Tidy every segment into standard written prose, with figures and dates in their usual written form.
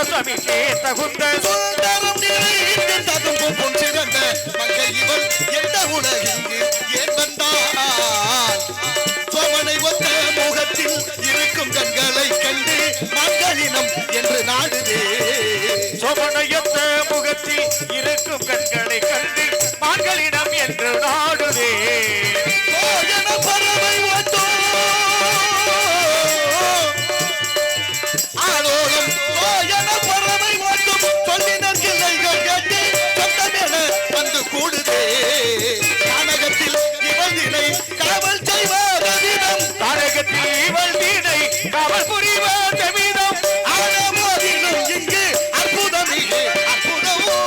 சுவாமிக்கே தகுந்த சுந்தரம் நிறைந்த ததும்பும் பொன் சிறந்த மங்கை இவள் எந்த உலகிங்கு ஏன் வந்தாள் சோமனை ஒத்த முகத்தில் இருக்கும் கண்களை கண்டு மங்களினம் என்று நாடுதே சோமனையொத்த முகத்தில் இருக்கும் கண்களை கண்டு மங்களினம் என்று நாடுதே பறவை ஒத்தோ ஆலோலம் பறவை ஒட்டும் சொல்லினர் கிளைகள் கேட்டு சொந்தமென வந்து கூடுதே நாடகத்தில் இவள் தினை காவல் செய்வாத விதம் தாரகத்தில் இவள் தீனை காவல் புரிவாத விதம் ஆனமோதினும் இங்கு அற்புதமிகு அற்புதமோ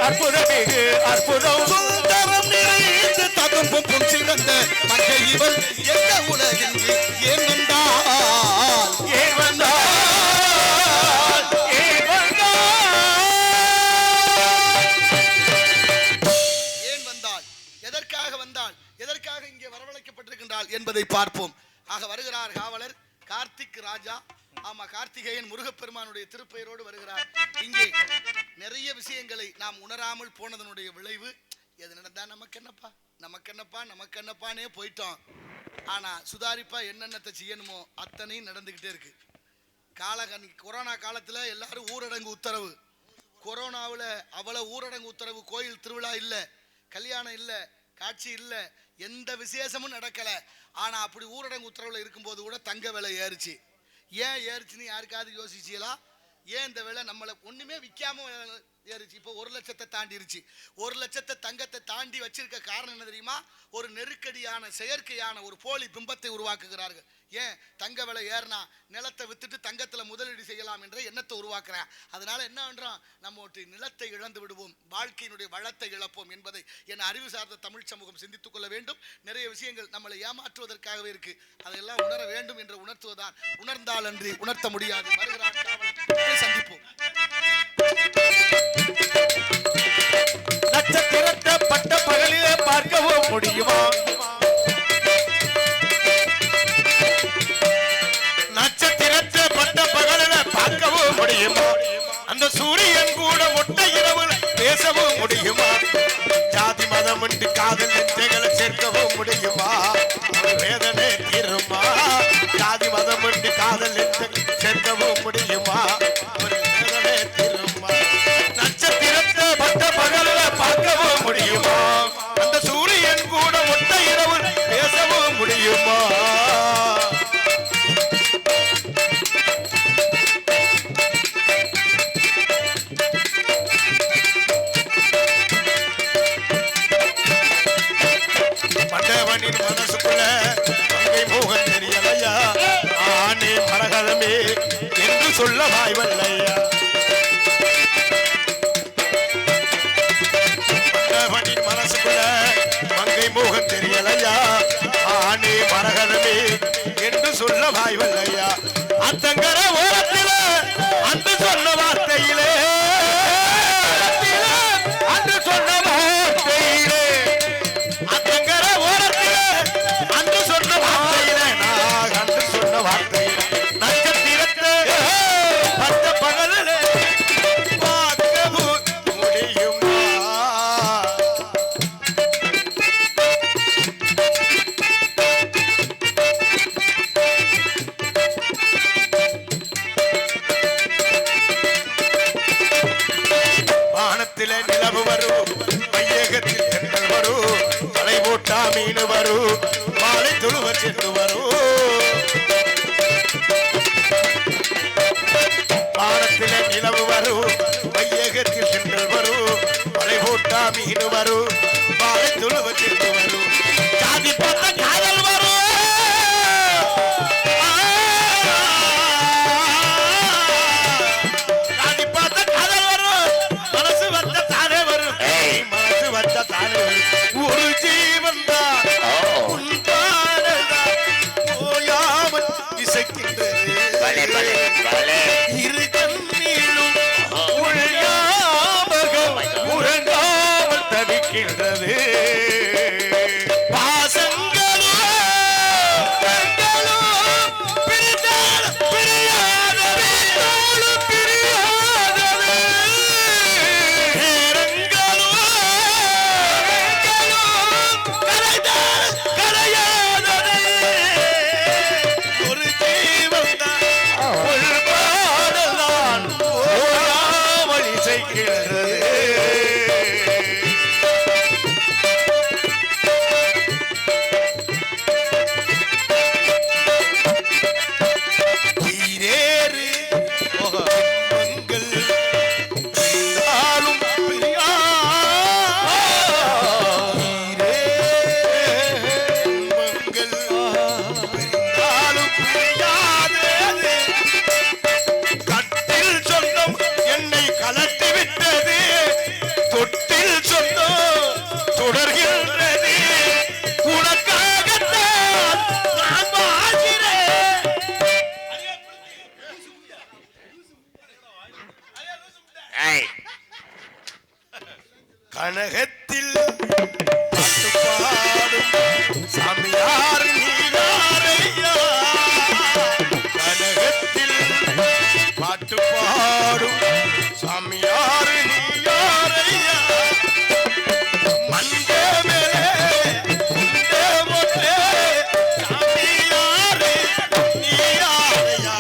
அற்புதமிகு அற்புதம் சுந்தரம் நிறைந்து ததும்பும் பொன் சிறந்த மங்கை இவள் எந்த உலகிங்கு ஏன் வந்தாள் ஏன் வந்தாள் ஏன் வந்தாள் எதற்காக வந்தாள் எதற்காக இங்கே வரவழைக்கப்பட்டிருக்கின்றாள் என்பதை பார்ப்போம் ஆக வருகிறார் காவலர் கார்த்திக் ராஜா ஆமா கார்த்திகேயன் முருகப்பெருமானுடைய திருப்பெயரோடு வருகிறார் இங்கே நிறைய விஷயங்களை நாம் உணராமல் போனதனுடைய விளைவு எது நடந்தா நமக்கு என்னப்பானே போயிட்டோம் ஆனா சுதாரிப்பா என்னென்னத்தை செய்யணுமோ அத்தனையும் நடந்துகிட்டே இருக்கு கொரோனா காலத்துல எல்லாரும் ஊரடங்கு உத்தரவு கொரோனாவில் அவ்வளவு ஊரடங்கு உத்தரவு கோயில் திருவிழா இல்லை கல்யாணம் இல்லை காட்சி இல்லை எந்த விசேஷமும் நடக்கல ஆனா அப்படி ஊரடங்கு உத்தரவுல இருக்கும்போது கூட தங்க விலை ஏறிச்சு ஏன் ஏறிச்சுன்னு யாருக்காவது யோசிச்சீங்களா ஏன் இந்த விலை நம்மளை ஒண்ணுமே விற்காம ஏறிச்சு இப்போ 1 லட்சத்தை தாண்டிருச்சு 1 லட்சத்தை தங்கத்தை தாண்டி வச்சிருக்க காரணம் என்ன தெரியுமா ஒரு நெருக்கடியான செயற்கையான ஒரு போலி பிம்பத்தை உருவாக்குகிறார்கள் ஏன் தங்க விலை ஏறினா நிலத்தை வித்துட்டு தங்கத்துல முதலீடு செய்யலாம் என்ற எண்ணத்தை உருவாக்குறேன் அதனால என்ன பண்றோம் நம்ம நிலத்தை இழந்து விடுவோம் வாழ்க்கையினுடைய வளத்தை இழப்போம் என்பதை என் அறிவு சார்ந்த தமிழ் சமூகம் சிந்தித்துக் கொள்ள வேண்டும் நிறைய விஷயங்கள் நம்மளை ஏமாற்றுவதற்காகவே இருக்கு அதையெல்லாம் உணர வேண்டும் என்று உணர்த்துவதான் உணர்ந்தால் அன்றி உணர்த்த முடியாது வருகிறார் சந்திப்போம் நட்சத்திரத்தை பட்ட பகலிலே பார்க்கவும் முடியுமா நட்சத்திரத்தை பட்ட பகலில பார்க்கவும் முடியுமா அந்த சூரியன் கூட மொட்டை இரவுல பேசவும் முடியுமா ஜாதி மதம் என்று காதல் நெஞ்சங்களை சேர்க்கவும் முடியுமா வேதனை தீருமா ஜாதி மதம் என்று காதல் நெஞ்சங்களை சேர்க்கவும் முடியுமா வேதனை தீருமா நட்சத்திரத்தை பட்ட பகலில பார்க்கவும் முடியுமா அந்த சூரியன் கூட மொட்டை இரவு பேசவும் முடியுமா மண்டவனின் மனசுக்குள்ள மங்கை மோகன் தெரியலையா ஆனே மரகதமே என்று சொல்ல வாய்வல்லையா மண்டவனின் மனசுக்குள்ள மங்கை மோகன் தெரியலையா ஆனே மரகதமே என்று சொல்ல வாய்வல்லையா அத்தங்கர ஓரத்தில அன்று சொன்ன வார்த்தையிலே அன்று சொன்ன வார்த்தையிலே அத்தங்கர ஓரத்தில அன்று சொன்ன வார்த்தையிலே நான் அன்று சொன்ன வார்த்தையிலே நட்சத்திரத்தை பட்ட பகலிலே பார்க்கவும் முடியுமா வானத்திலே நிலவு வரும் மையகத்தில் தென்றல் வரும் மலை போட்டா மீன் வரும் மாலை துளுவ சென்று வரும் வானத்திலே நிலவு வரும் மையகத்தில் தென்றல் வரும் மலை போட்டா மீன் வரும் மாலை துளுவ சென்று வரும் ஜாதி பார்த்த காதல் வரும் ஜாதி பார்த்த காதல் வரும் மனசு வந்த தானே வரும் மனசு வந்த தானே வரும் ஒரு ஜீவன் தான் ஓயாமல் இசைக்கின்றது இரு கண்ணீரும் உள்ஞாபகம் உறங்காமல் தவிக்கின்றது பாசங்களும் பிரிந்தாலும் பிரியாத கனகத்தில் பாட்டு பாடும் சாமியார் நீராரையா கனகத்தில் பாட்டு பாடும் சாமியார் நீராரையா மண்டே மேலே குண்டே மொட்டே சாமியார் நீராரையா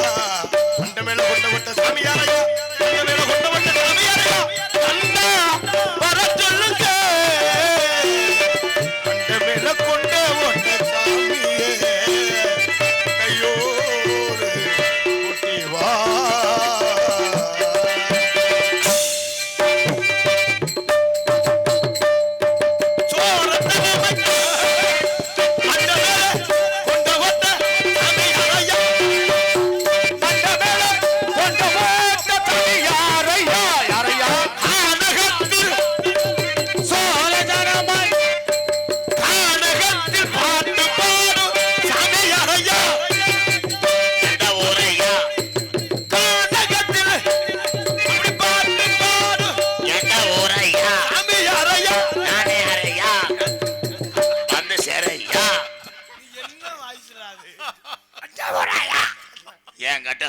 மண்டே மேல கொண்ட கொண்ட சாமியாரையா மண்டே மேல கொண்ட கொண்ட சாமியாரையா அண்ணா வர சொல்லுங்க மண்டே மேல கொண்ட கொண்ட சாமியே கையோடு கூட்டி வா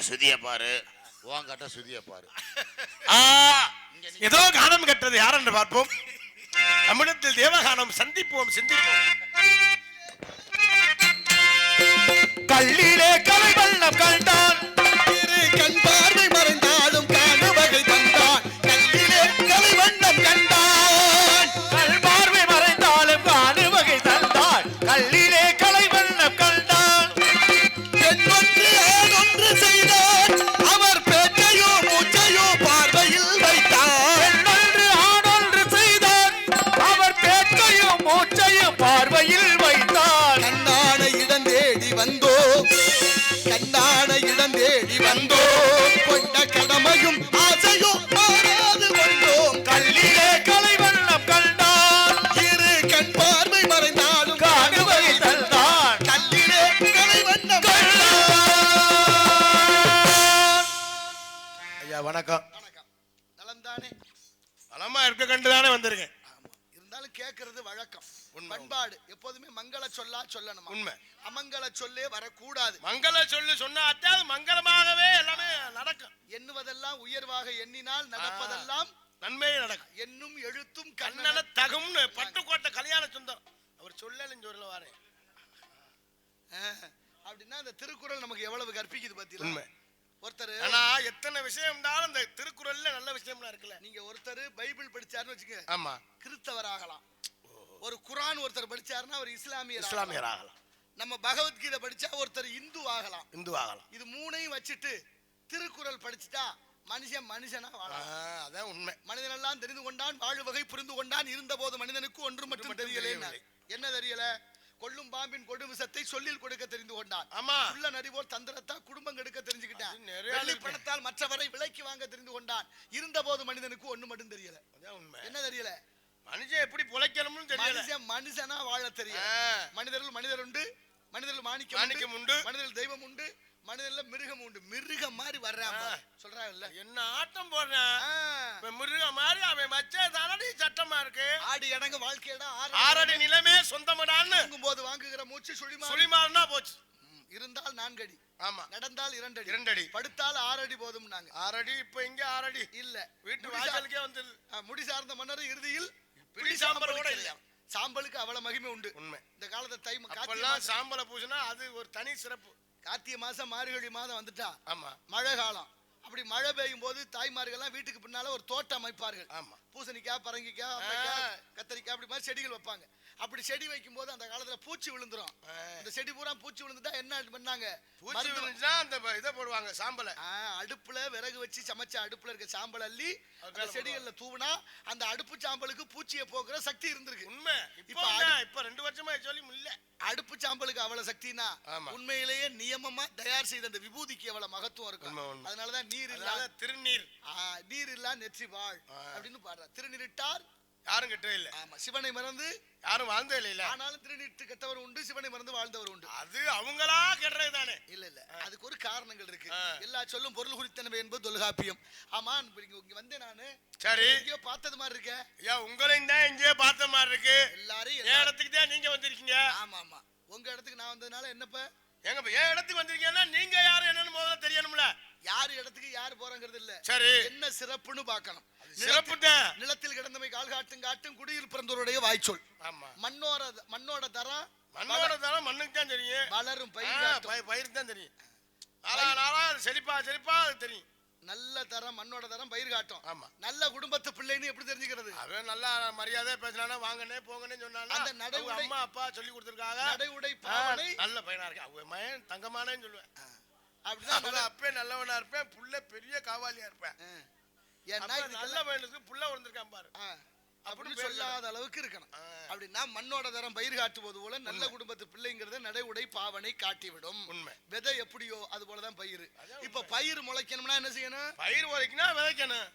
சுதிய பாரு உன் கட்ட சுதிய பாரு ஏதோ கானம் கட்டது யார் என்று பார்ப்போம் நம்மிடத்தில் தேவகானம் சந்திப்போம் சிந்திப்போம் கல்லிலே கலை வண்ணம் கண்டான் கண் பார்வை மறைந்தாலும் காணு வகை தந்தான் கல்லிலே கலை வண்ணம் கண்டான் கல் பார்வை மறைந்தாலும் காணு வகை தந்தான் கல்லிலே கலை வண்ணம் கண்டான் பெண்ணொன்று ஆணொன்று செய்தான் அவர் பேச்சையோ மூச்சையோ பார்வையில் வைத்தான் பெண்ணொன்று ஆணொன்று செய்தான் அவர் பேச்சையும் மூச்சையும் பார்வையில் வைத்தான் கண்ணான இடம் தேடி வந்தோ கண்ணான இடம் தேடி வந்தோ கொண்ட கடமையும் ஆசையோ மாறாது கொண்டோம் கல்லிலே கலை வண்ணம் கண்டான் இரு கண் பார்வை மறைந்தாலும் காணு வகை தந்தான் கல்லிலே கலை வண்ணம் ஐயா வணக்கம் வணக்கம் நலம்தானே நலமா இருக்க கண்டுதானே வந்திருக்கேன் ஆமா இருந்தாலும் கேட்கறது வழக்கம் உண்மை. பண்பாடு எப்போதுமே மங்கள சொல்லா சொல்லணும் உண்மை. அமங்கல சொல்லே வரக்கூடாது மங்கள சொல்லு சொன்னா அத்தாவது மங்களமாகவே எல்லாமே நடக்கும் எண்ணுவதெல்லாம் உயர்வாக எண்ணினால் நடப்பதெல்லாம் நன்மையே நடக்கும் எண்ணும் எழுத்தும் கண்ணன கண்ணன தகும்னு பட்டுக்கோட்டை கல்யாண சுந்தரம் அவர் சொல்லலன்னு சொல்ல வாரேன் அப்படின்னா அந்த திருக்குறள் நமக்கு எவ்வளவு கற்பிக்குது பாத்தீங்களா உண்மை. ஒருத்தர் ஆனா எத்தனை விஷயம் இருந்தாலும் இந்த திருக்குறள்ல நல்ல விஷயம்லாம் இருக்குல்ல நீங்க ஒருத்தர் பைபிள் படிச்சாருன்னு வச்சுக்க ஆமா கிறிஸ்தவர் ஆகலாம் ஒரு குரான் ஒருத்தர் படிச்சாருன்னா அவர் இஸ்லாமியர் இஸ்லாமியர் ஆகலாம் நம்ம பகவத்கீதை படிச்சா ஒருத்தர் இந்து ஆகலாம் இந்து ஆகலாம் இது மூணையும் வச்சுட்டு திருக்குறள் படிச்சுட்டா மனுஷன் மனுஷனா வாழலாம் அதான் உண்மை மனிதனெல்லாம் தெரிந்து கொண்டான் வாழு வகை புரிந்து கொண்டான் இருந்த போது மனிதனுக்கு ஒன்று மட்டும் தெரியல என்ன தெரியல கொல்லும் பாம்பின் கொடு விஷத்தை சொல்லில் கொடுக்க தெரிந்து கொண்டான் ஆமா உள்ள நரிபோல் தந்திரத்தா குடும்பம் கெடுக்க தெரிஞ்சுக்கிட்டான் அது நிறைய வெள்ளி இருக்கு. பணத்தால் மற்றவரை விலைக்கு வாங்க தெரிந்து கொண்டான் இருந்த போது மனிதனுக்கு ஒண்ணு மட்டும் தெரியல அதான் உண்மை என்ன தெரியல மனுஷன் எப்படி பொழைக்கணும்னு தெரியல மனுஷன் மனுஷனா வாழ தெரியல மனிதர்கள் மனிதர் உண்டு மனிதர்கள் மாணிக்கம் மாணிக்கம் உண்டு. மனிதர்கள் தெய்வம் உண்டு மனிதர்ல மிருகம் உண்டு மிருகம் மாதிரி வர்றான் பாரு. சொல்றாங்கல்ல என்ன ஆட்டம் போடுறேன் இப்ப மிருகம் மாதிரி அவன் வச்ச தானடி சட்டமா இருக்கு ஆடி இடங்க வாழ்க்கையடா ஆறடி நிலமே சொந்தமடான்னு போது வாங்குகிற மூச்சு சுழிமா சுழிமாறுனா போச்சு இருந்தால் 4 அடி ஆமா நடந்தால் 2 அடி 2 அடி படுத்தால் 6 அடி போதும் நாங்க 6 அடி இப்ப இங்க 6 அடி இல்ல வீட்டு வாசலுக்கே வந்து முடி சார்ந்த மன்னர் இறுதியில் பிடி சாம்பலோட இல்ல சாம்பலுக்கு அவ்வளவு மகிமை உண்டு உண்மை இந்த காலத்தை தை அப்பெல்லாம் சாம்பல பூசினா அது ஒரு தனி சிறப்பு கார்த்திகை மாசம் மார்கழி மாதம் வந்துட்டா ஆமா மழை காலம் அப்படி மழை பெய்யும் போது தாய்மார்கள்லாம் வீட்டுக்கு பின்னால ஒரு தோட்டம் அமைப்பார்கள் ஆமா பூசணிக்காய் பரங்கிக்காய் அவரைக்காய், கத்தரிக்காய் அப்படி மாதிரி செடிகள் வைப்பாங்க அப்படி செடி வைக்கும் போது அந்த காலத்துல பூச்சி விழுந்துரும் இந்த செடி பூரா பூச்சி விழுந்துட்டா என்ன பண்ணாங்க பூச்சி விழுந்துச்சா அந்த இதை போடுவாங்க சாம்பலை அடுப்புல விறகு வச்சு சமைச்ச அடுப்புல இருக்க சாம்பல் அள்ளி அந்த செடிகள்ல தூவுனா அந்த அடுப்பு சாம்பலுக்கு பூச்சியை போக்குற சக்தி இருந்திருக்கு உண்மை இப்ப இப்ப 2 வருஷமா சொல்லி இல்ல அடுப்பு சாம்பலுக்கு அவ்வளவு சக்தினா ஆமா. உண்மையிலேயே நியமமா தயார் செய்த அந்த விபூதிக்கு எவ்வளவு மகத்துவம் இருக்கும் உண்மை, உண்மை. அதனாலதான் நீர் அதனால இல்லாத திருநீர் நீர் இல்லா நெற்றி வாழ் அப்படின்னு பாடுறா திருநீரிட்டார் யாரும் கெட்டவே இல்ல. ஆமா, சிவனை மறந்து யாரும் வாழ்ந்தே இல்ல. ஆனாலும் திருநீட்டு கெட்டவர் உண்டு, சிவனை மறந்து வாழ்ந்தவர் உண்டு. அது அவங்களா கெட்டறது தானே. இல்ல அதுக்கு ஒரு காரணங்கள் இருக்கு. எல்லா சொல்லும் பொருள் குறித்தனவை என்பது தொல்காப்பியம். ஆமா, இங்க வந்து நானு சரி எங்கேயோ பார்த்தது மாதிரி இருக்க. ஐயா, உங்களையும் தான் எங்கேயோ பார்த்த மாதிரி இருக்கு. எல்லாரும் என் இடத்துக்கு தான் நீங்க வந்திருக்கீங்க. ஆமா ஆமா, உங்க இடத்துக்கு நான் வந்ததுனால என்னப்ப எங்க என் இடத்துக்கு வந்திருக்கீங்கன்னா நீங்க யாரு என்னன்னு முதல்ல தெரியணும்ல. யாரு இடத்துக்கு யாரு போறங்கிறது இல்ல. சரி, என்ன சிறப்புன்னு பார்க்கணும். சிறப்பு தான். நிலத்தில் கிடந்தமை கால் காட்டும் காட்டும் குடியில் பிறந்தோருடைய வாய்ச்சொல். ஆமா, மண்ணோட தரம் மண்ணுக்கு தான் தெரியும். வளரும் பயிருக்கு தான் தெரியும். நாளா செழிப்பா அது தெரியும். நல்ல தரம் மண்ணோட தரம் பயிர் காட்டும். ஆமா, நல்ல குடும்பத்து பிள்ளைன்னு எப்படி தெரிஞ்சுக்கிறது? அவன் நல்லா மரியாதை பேசினா வாங்கனே போங்கன்னு சொன்னாலும் அந்த நடைமுறை அம்மா அப்பா சொல்லி கொடுத்துருக்காங்க. நடைமுறை பாவனை நல்ல பையனா இருக்கு. அவன் மயன் தங்கமானேன்னு சொல்லுவேன். அப்படிதான் அப்பே நல்லவனா இருப்பேன், புள்ள பெரிய காவாலியா இருப்பேன். நல்ல பையனுக்கு புள்ள வந்திருக்கான் பாரு அப்படின்னு சொல்லாத அளவுக்கு இருக்கணும். அப்படின்னா மண்ணோட தரம் பயிர் காட்டுவது போல நல்ல குடும்பத்து பிள்ளைங்கிறத நடை உடை பாவனை காட்டிவிடும். உண்மை. விதை எப்படியோ அது போலதான் பயிர். இப்ப பயிர் முளைக்கணும்னா என்ன செய்யணும்? பயிர் முளைக்கணும், விதைக்கணும்.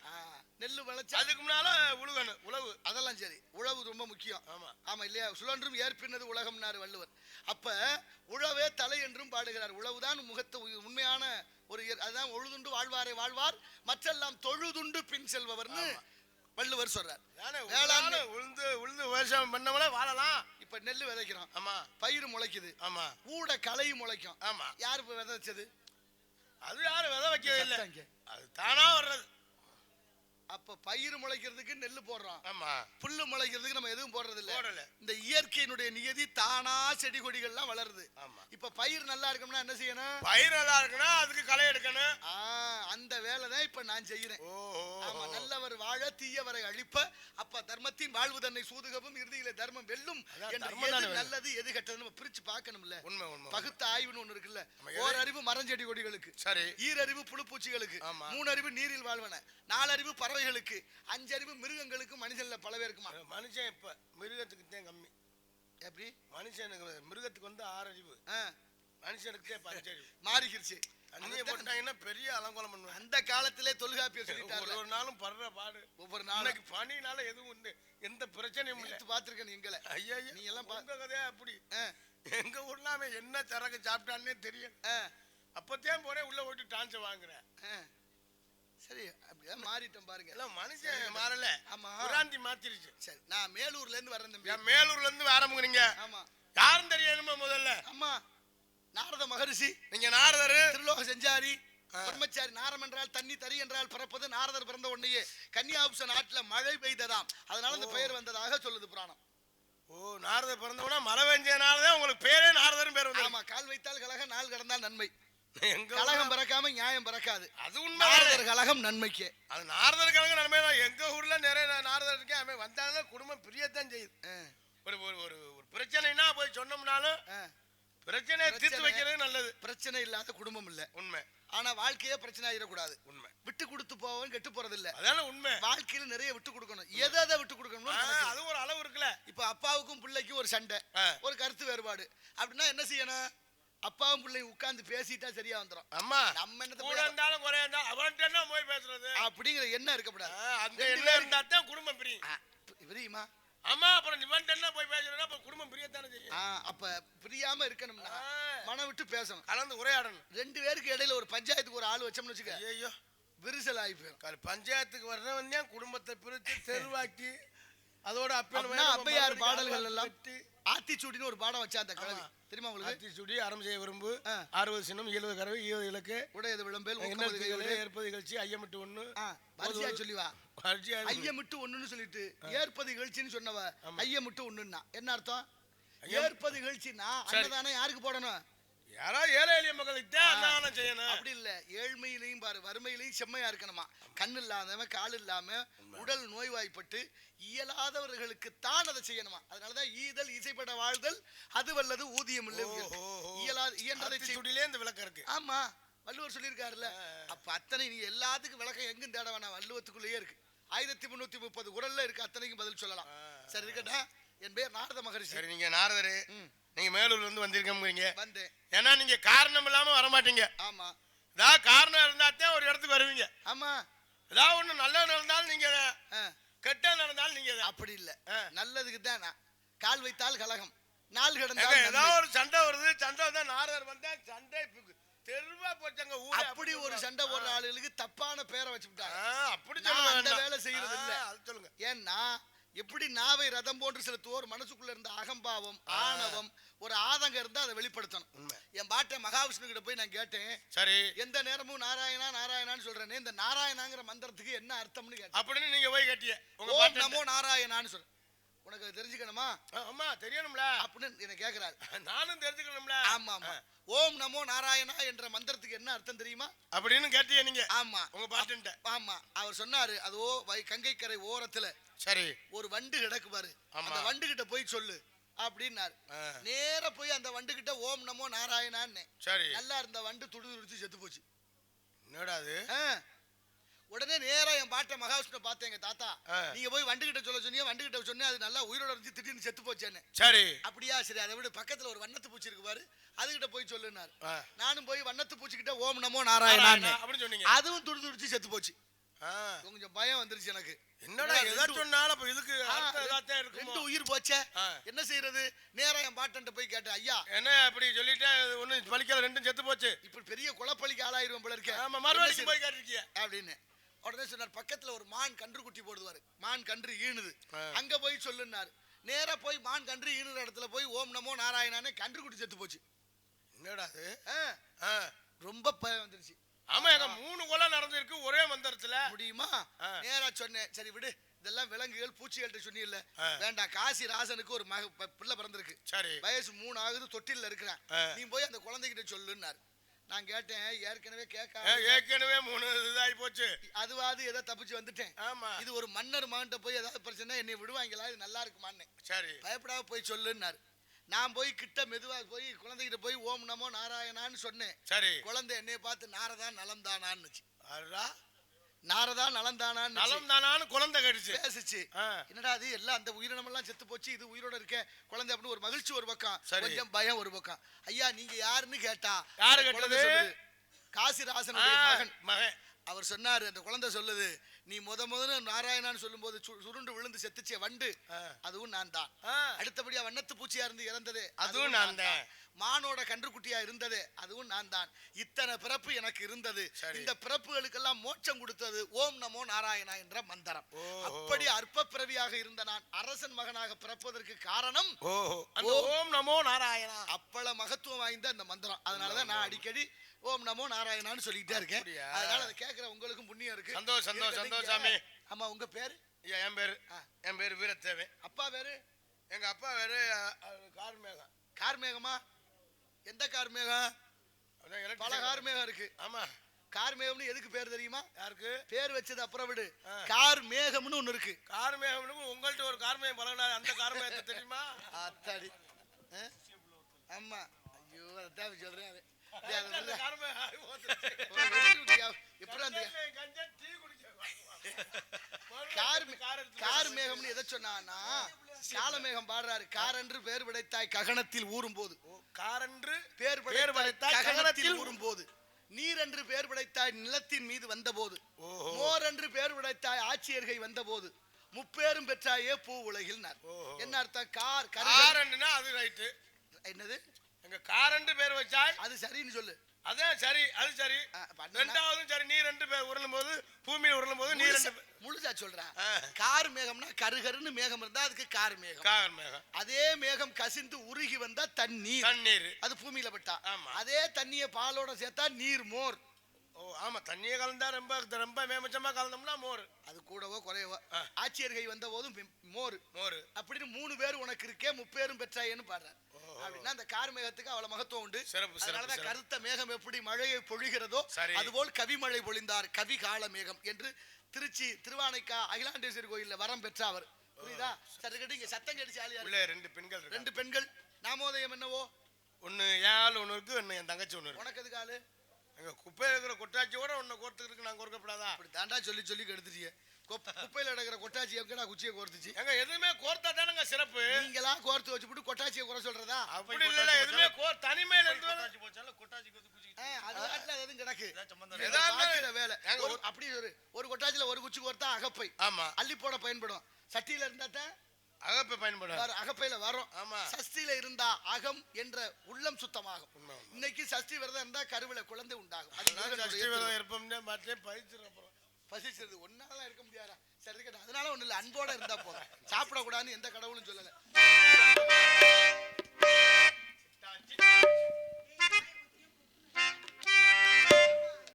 நெல்லு விளைச்சு அதுக்கு முன்னால உழுகணும், உழவு. அதெல்லாம் சரி, உழவு ரொம்ப முக்கியம். ஆமா இல்லையா? சுழன்றும் ஏற்பினது உலகம்னாரு வள்ளுவர். அப்ப உழவே தலை என்றும் பாடுகிறார். உழவுதான் முகத்து உண்மையான ஒரு, அதுதான் உழுதுண்டு வாழ்வாரை வாழ்வார் மற்றெல்லாம் தொழுதுண்டு பின் செல்பவர்னு வள்ளுவர் சொல்றார். உழுந்து விவசாயம் பண்ணவனே வாழலாம். இப்ப நெல்லு விதைக்கிறோம். ஆமா, பயிர் முளைக்குது. ஆமா, ஊட களையும் முளைக்கும். ஆமா, யாரு இப்ப விதை வச்சது? அது யாரும் விதை வைக்கவே இல்லை, அது தானா வர்றது. அப்ப பயிர் முளைக்கிறதுக்கு நெல்லு போடுறோம். ஆமா, புல்லு முளைக்கிறதுக்கு நம்ம எதுவும் போடுறது இல்ல. இந்த இயற்கையினுடைய நியதி தானா செடி கொடிகள்லாம் வளருது. ஆமா, இப்ப பயிர் நல்லா இருக்கணும்னா என்ன செய்யணும்? பயிர் நல்லா இருக்குன்னா அதுக்கு களை எடுக்கணும். அந்த வேலை தான் இப்ப நான் செய்யறேன். ஆமா, நல்லவர் வாழ தீயவரை அழிப்ப அப்ப தர்மத்தின் வாழ்வு தன்னை சூதுகவும் இறுதியில தர்மம் வெல்லும். நல்லது எது கெட்டது நம்ம பிரிச்சு பார்க்கணும்ல. பகுத்த ஆய்வுன்னு ஒண்ணு இருக்குல்ல. ஓரறிவு மரஞ்செடி கொடிகளுக்கு, சரி, ஈரறிவு புழுப்பூச்சிகளுக்கு, 3 அறிவு நீரில் வாழ்வன, 4 அறிவு பறவைகளுக்கு, 5 அறிவு மிருகங்களுக்கு, மனுஷன்ல பல பேருக்குமா. மனுஷன் இப்ப மிருகத்துக்கு தான் கம்மி. எப்படி? மனுஷனுக்கு மிருகத்துக்கு வந்து 6 அறிவு, மனுஷனுக்கு 5 அறிவு மாறிக்கிருச்சு. போட்டாங்கன்னா பெரிய அலங்கோலம் பண்ணுவேன். அந்த காலத்திலே தொல்காப்பியர் சொல்லிட்டாரு. ஒரு நாளும் படுற பாடு ஒவ்வொரு நாளைக்கு பனினால எதுவும் எந்த பிரச்சனையும் இல்லை. பாத்துருக்கேன் எங்களை. ஐயா, நீ எல்லாம் உங்க கதையா அப்படி. எங்க ஊர்ல அவன் என்ன சரக்கு சாப்பிட்டான்னே தெரியும். அப்பத்தான் போறேன் உள்ள ஓட்டி டான்ஸ் வாங்குறேன். சரி, அப்படியே மாறிட்டோம் பாருங்க. எல்லாம் மனுஷன் மாறல. ஆமா, புராந்தி மாத்திருச்சு. சரி, நான் மேலூர்ல இருந்து வரேன் தம்பி. மேலூர்ல இருந்து ஆரம்பிக்கிறீங்க. ஆமா, யாரும் தெரியணுமா முதல்ல? ஆமா, நாரத மகரிஷி. நீங்க நாரதர், திருலோக செஞ்சாரி, பிரம்மச்சாரி. நாரம் என்றால் தண்ணி, தரி என்றால் பிறப்பது. நாரதர் பிறந்த உடனேயே கன்னியாகுப்ச நாட்டுல மழை பெய்ததாம். அதனால இந்த பெயர் வந்ததாக சொல்லுது புராணம். ஓ, நாரதர் பிறந்தவனா மழை பெஞ்சனாலதான் உங்களுக்கு பேரே நாரதர் பேர் வந்து. ஆமா, கால் வைத்தால் கலகம், நாள் கடந்தால் நன்மை. கலகம் பிறக்காம நியாயம் பிறக்காது. அது உண்மை. நாரதர் கலகம் நன்மைக்கு. அது நாரதர் கலகம் நன்மை தான். எங்க ஊர்ல நிறைய நாரதர் இருக்கேன். அவன் வந்தாலும் குடும்பம் பிரியத்தான் செய்யுது. ஒரு ஒரு பிரச்சனைனா போய் சொன்னோம்னாலும் பிரச்சனை தீர்த்து வைக்கிறது நல்லது. பிரச்சனை இல்லாத குடும்பம் இல்ல. உண்மை. ஆனா வாழ்க்கையே பிரச்சனை ஆயிடக்கூடாது. உண்மை. விட்டு கொடுத்து போவன் கெட்டு போறது இல்ல. அதான உண்மை. வாழ்க்கையில நிறைய விட்டு கொடுக்கணும். எதை விட்டு கொடுக்கணும் அது ஒரு அளவு இருக்குல்ல. இப்ப அப்பாவுக்கும் பிள்ளைக்கும் ஒரு சண்டை, ஒரு கருத்து வேறுபாடு அப்படின்னா என்ன செய்யணும்? அப்பாவும் பிள்ளையும் உட்கார்ந்து பேசிட்டா சரியா வந்துரும். அம்மா, நம்ம என்ன கூட இருந்தாலும் குறையா இருந்தாலும் அவன்கிட்ட என்ன போய் பேசுறது அப்படிங்கிற எண்ணம் இருக்கக்கூடாது. அந்த எண்ணம் இருந்தா தான் குடும்பம் பிரியும். பிரியுமா? ஆமா, அப்புறம் இவன்கிட்ட என்ன போய் பேசுறதுன்னா அப்ப குடும்பம் பிரியத்தானே செய்யும். அப்ப பிரியாம இருக்கணும்னா மனம் விட்டு பேசணும், கலந்து உரையாடணும். 2 பேருக்கு இடையில ஒரு பஞ்சாயத்துக்கு ஒரு ஆள் வச்சோம்னு வச்சுக்க, ஐயோ விரிசல் ஆகி போயிடும். பஞ்சாயத்துக்கு வர்றவன் தான் குடும்பத்தை பிரிச்சு தெருவாக்கி அதோட அப்பையார் பாடல்கள் எல்லாம் ஆத்திச்சூடின்னு ஒரு பாடம் வச்சா அந்த கலவி தெரியுமா உங்களுக்கு? ஆத்திச்சூடி, அறம் செய்ய விரும்பு, 60 சின்னம், 70 கறவை, 20 இலக்கு, உடையது விளம்பேல், ஏற்பது நிகழ்ச்சி, ஐயமிட்டு 1 வரிசையா சொல்லிவா. ஐயமிட்டு 1ன்னு சொல்லிட்டு ஏற்பது நிகழ்ச்சின்னு சொன்னவ ஐயமிட்டு 1ன்னா என்ன அர்த்தம்? ஏற்பது நிகழ்ச்சின்னா அன்னதானம் யாருக்கு போடணும்? யாராவது ஏழை எளிய மக்களுக்கு அன்னதானம் செய்யணும். அப்படி இல்ல, ஏழ்மையிலையும் பாரு, வறுமையிலையும் செம்மையா இருக்கணுமா. கண் இல்லாதவன், கால் இல்லாம, உடல் நோய்வாய்ப்பட்டு இயலாதவர்களுக்கு தான் அதை செய்யணுமா. அதனாலதான் ஈதல் இசைப்பட வாழ்தல் அது வல்லது ஊதியம் இல்லை. இயன்றதை இந்த விளக்கம் இருக்கு. ஆமா, வள்ளுவர் சொல்லியிருக்காருல்ல. அப்ப அத்தனை நீ எல்லாத்துக்கும் விளக்கம் எங்கும் தேட வேணாம், வள்ளுவத்துக்குள்ளேயே இருக்கு. 1330 குறள்ல இருக்கு, அத்தனைக்கும் பதில் சொல்லலாம். சரி இருக்கட்டா. என் பேர் நாரத மகரிஷி. சரி, நீங்க நாரதரு, நீங்க மேலூர்ல இருந்து வந்திருக்கீங்க. வந்தேன். ஏன்னா நீங்க காரணம் இல்லாம வர மாட்டீங்க. ஆமா, ஏதாவது காரணம் இருந்தாத்தான் ஒரு இடத்துக்கு வருவீங்க. ஆமா, ஏதாவது ஒண்ணு நல்ல இருந்தாலும் நீங்க கெட்ட நடந்தாலும் நீங்க தான். அப்படி இல்ல, நல்லதுக்கு தான். கால் வைத்தால் கலகம், நாள் ஏதாவது கிடந்தால் ஒரு சண்டை வருது, சண்டை வந்தா நாரதர் வந்தா சண்டை தெருவா போச்சாங்க ஊரே. அப்படி ஒரு சண்டை போடுற ஆளுகளுக்கு தப்பான பேரை வச்சுட்டாங்க. அப்படி நான் அந்த வேலை செய்யறது இல்ல. அது சொல்லுங்க. ஏன்னா எப்படி நாவை ரதம் போன்று செலுத்துவோர் மனசுக்குள்ள இருந்த அகம்பாவம், ஆணவம், ஒரு ஆதங்கம் இருந்தா அதை வெளிப்படுத்தணும். என் பாட்டை மகாவிஷ்ணு கிட்ட போய் நான் கேட்டேன், சரி எந்த நேரமும் நாராயணா நாராயணான்னு சொல்றேனே, இந்த நாராயணாங்கிற மந்திரத்துக்கு என்ன அர்த்தம்னு கேட்டேன். அப்படின்னு நீங்க போய் கேட்டிய. ஓம் நமோ நாராயணான்னு சொல்ற, உனக்கு தெரிஞ்சுக்கணுமா? ஆமா தெரியணும்ல அப்படின்னு என்ன கேக்குறாரு. நானும் தெரிஞ்சுக்கணும்ல. ஆமா ஆமா. ஓம் நமோ நாராயணா என்ற மந்திரத்துக்கு என்ன அர்த்தம் தெரியுமா அப்படின்னு கேட்டிய நீங்க? ஆமா உங்க பாட்டுட்ட. ஆமா, அவர் சொன்னாரு, அதோ கங்கை கரை ஓரத்துல சரி ஒரு வண்டு கிடக்கு பாரு, அந்த வண்டு கிட்ட போய் சொல்லு அப்படின்னாரு. நேர போய் அந்த வண்டு கிட்ட ஓம் நமோ நாராயணான்னு. சரி, நல்லா இருந்த வண்டு துடிதுடிச்சு செத்து போச்சு. என்னடா அது? உடனே நேரா என் பாட்ட மகாவிஷ்ணு பார்த்தேன், எங்க தாத்தா நீங்க போய் வண்டு கிட்ட சொல்ல சொன்னீங்க, வண்டு கிட்ட சொன்னேன், அது நல்லா உயிரோட இருந்து திடீர்னு செத்து போச்சேன்னு. சரி அப்படியா, சரி அதை விட பக்கத்துல ஒரு வண்ணத்து பூச்சி இருக்கு பாரு, அதுகிட்ட போய் சொல்லுனாரு. நானும் போய் வண்ணத்து பூச்சி கிட்ட ஓம் நமோ நாராயணான்னு அப்படின்னு சொன்னீங்க, அதுவும் துடிதுடிச்சு செத்து போச்சு. கொஞ்சம் பயம் வந்துருச்சு எனக்கு. என்னடா ஏதாவது சொன்னாலும் அப்ப இதுக்கு அர்த்தம் ஏதாவது இருக்கும். ரெண்டு உயிர் போச்சே, என்ன செய்யறது? நேரா என் பாட்டன்ட்ட போய் கேட்டேன், ஐயா என்ன அப்படி சொல்லிட்டேன், ஒண்ணு பலிக்கல, ரெண்டும் செத்து போச்சு, இப்படி பெரிய குளப்பலிக்கு ஆளாயிருவோம் போல இருக்கேன். ஆமா, மறுபடியும் போய் கேட்டிருக்கிய அப்படின்னு. உடனே சொன்னார், பக்கத்துல ஒரு மான் கன்று குட்டி போடுவாரு, மான் கன்று ஈனுது, அங்க போய் சொல்லுன்னாரு. நேரா போய் மான் கன்று ஈனுற இடத்துல போய் ஓம் நமோ நாராயணானே கன்று குட்டி செத்து போச்சு. என்னடா அது? ரொம்ப பயம் வந்துருச்சு. ஆமா, எங்க 3 கொலை நடந்திருக்கு ஒரே மந்திரத்துல. முடியுமா? நேரா சொன்னேன், சரி விடு, இதெல்லாம் விலங்குகள் பூச்சிகள்ட்ட சொன்னில்ல, வேண்டாம். காசி ராசனுக்கு ஒரு பிள்ளை பிறந்திருக்கு, சரி வயசு 3 ஆகுது, தொட்டில இருக்கிறான், நீ போய் அந்த குழந்தைகிட்ட சொல்லுன்னாரு. நான் கேட்டேன், ஏற்கனவே ஏற்கனவே 3 இதாகி போச்சு, அதுவாது ஏதோ தப்பிச்சு வந்துட்டேன். ஆமா, இது ஒரு மன்னர் மகன்கிட்ட போய் ஏதாவது பிரச்சனை என்னை விடுவாங்களா, இது நல்லா இருக்குமான்னு. சரி பயப்படாம போய் சொல்லுன்னாரு. நான் போய் கிட்ட மெதுவா போய் குழந்தைகிட்ட போய் ஓம் நமோ நாராயணான்னு சொன்னேன். சரி, குழந்தை என்னைய பார்த்து நாரதா நலம்தானான்னு. நாரதா நலம்தானான்னு நலம்தானான்னு குழந்தை கடிச்சு பேசிச்சு. என்னடா அது, எல்லாம் அந்த உயிரினம் எல்லாம் செத்து போச்சு, இது உயிரோட இருக்க குழந்தை அப்படின்னு ஒரு மகிழ்ச்சி ஒரு பக்கம், கொஞ்சம் பயம் ஒரு பக்கம். ஐயா நீங்க யாருன்னு கேட்டா, யாரு கேட்டது? காசிராசனுடைய மகன். அவர் சொன்னாரு, அந்த குழந்தை சொல்லுது, நீ முதல்ல நாராயணான்னு சொல்லும் போது சுருண்டு விழுந்து செத்துச்சே வண்டு, அதுவும் நான் தான். அடுத்தபடியா வண்ணத்து பூச்சியா இருந்து இறந்தது, அதுவும் நான் தான். மானோட கன்றுக்குட்டியா இருந்தது, அதுவும் நான் தான். இத்தனை பிறப்பு எனக்கு இருந்தது, இந்த பிறப்புகளுக்கெல்லாம் மோட்சம் கொடுத்தது ஓம் நமோ நாராயணா என்ற மந்திரம். அப்படி அற்ப பிறவியாக இருந்த நான் அரசன் மகனாக பிறப்பதற்கு காரணம் ஓம் நமோ நாராயணா. அப்பள மகத்துவம் வாய்ந்த அந்த மந்திரம். அதனாலதான் நான் அடிக்கடி ஓம் நமோ நாராயணான்னு சொல்லிக்கிட்டே இருக்கேன். அதனால அதை கேட்கிற உங்களுக்கும் புண்ணியம் இருக்கு. சந்தோஷம். ஆமா, உங்க பேரு? என் பேரு வீரத்தேவன். அப்பா பேரு? எங்க அப்பா பேரு கார்மேகம். கார்மேகமா? எந்த கார்மேகம்? பல கார்மேகம் இருக்கு. ஆமா, கார்மேகம்னு எதுக்கு பேர் தெரியுமா? யாருக்கு பேர் வச்சது அப்புறம் விடு. கார்மேகம்னு ஒண்ணு இருக்கு. கார்மேகம் உங்கள்ட்ட ஒரு கார்மேகம் பழகினாரு, அந்த கார்மேகத்தை தெரியுமா? அத்தாடி. ஆமா, ஐயோ அதான் சொல்றேன். கார்மேகம்னு எதை சொன்னா, காலமேகம் பாடுறாரு, காரென்று பேர் விடைத்தாய் ககனத்தில் ஊறும் போது, காரென்று பேர் விடைத்தாய் ககனத்தில் ஊறும் போது, நீரென்று பேர் விடைத்தாய் நிலத்தின் மீது வந்த போது, மோரென்று பேர் விடைத்தாய் ஆட்சியர்கை வந்த போது, முப்பேரும் பெற்றாயே பூ உலகில். என்ன அர்த்தம்? அது ரைட்டு. என்னது? எங்க காரண்டு பேர் வச்சாய், அது சரின்னு சொல்லு. அதான் சரி, அது சரி. ரெண்டாவது சரி, நீ 2 பேர் உருளும் போது, பூமியில உருளும் போது நீ 2 முழுசா சொல்ற. கார் மேகம்னா கருகருன்னு மேகம் இருந்தா அதுக்கு கார் மேகம். கார் மேகம். அதே மேகம் கசிந்து உருகி வந்தா தண்ணீர், அது பூமியில பட்டா. அதே தண்ணிய பாலோட சேர்த்தா நீர் மோர். ஆமா, தண்ணியை கலந்தா ரொம்ப மேமச்சமா கலந்தோம்னா மோர். அது கூடவோ குறையவோ. ஆட்சியர்கை வந்த போதும் மோர் அப்படின்னு 3 பேர் உனக்கு இருக்கே, முப்பேரும் பெற்றாயேன்னு பாடுறாரு. அப்படின்னா அந்த கார் மேகத்துக்கு அவ்வளவு மகத்துவம் உண்டு. அதனாலதான் கருத்த மேகம் எப்படி மழையை பொழிகிறதோ அதுபோல் கவிமழை பொழிந்தார் கவி கால மேகம் என்று திருச்சி திருவானைக்கா அகிலாண்டேஸ்வரி கோயில்ல வரம் பெற்ற அவர். புரியுதா? சரி கேட்டு இங்க சத்தம் கேட்டு ஆளியா 2 பெண்கள். நாமோதயம் என்னவோ? ஒன்னு என் ஆளு ஒண்ணு இருக்கு, ஒன்னு என் தங்கச்சி ஒண்ணு இருக்கு. உனக்கு எதுக்கு ஆளு? எங்க குப்பையில இருக்கிற கொட்டாச்சியோட ஒன்னு கோர்த்துக்கு நான் கோர்க்கப்படாதா? அப்படி தாண்டா சொல்லி கெடுத்துட்டீங்க. குப்பையில எடுக்கிற கொட்டாச்சி எங்கடா குச்சியை கோர்த்துச்சு? எங்க எதுவுமே கோர்த்தா தானங்க சிறப்பு. நீங்களா கோர்த்து வச்சுட்டு கொட்டாச்சியை குறை சொல்றதா? அப்படி இல்ல, எதுவுமே தனிமையில இருந்து அது வாட்டில எதுவும் கிடக்கு ஏதாவது பாக்கிற வேலை ஏங்க, அப்படி ஒரு கொட்டாச்சில ஒரு குச்சி கோர்த்தா அகப்பை ஆமா அள்ளி போட பயன்படும். சட்டியில இருந்தா தான் அகப்பை பயன்படும். அகப்பையில வரும். ஆமா. சஷ்டியில இருந்தா அகம் என்ற உள்ளம் சுத்தமாகும். இன்னைக்கு சஷ்டி விரதம் இருந்தா கருவில குழந்தை உண்டாகும். அது சஷ்டி விரதம் இருப்போம்னே மற்றே பயிற்சிரு அப்புறம் பசிச்சிருது ஒன்னால இருக்க முடியாதா சரி கேட்ட அதனால ஒண்ணு இல்ல அன்போட இருந்தா போதும். சாப்பிடக்கூடாதுன்னு எந்த கடவுளும் சொல்லல.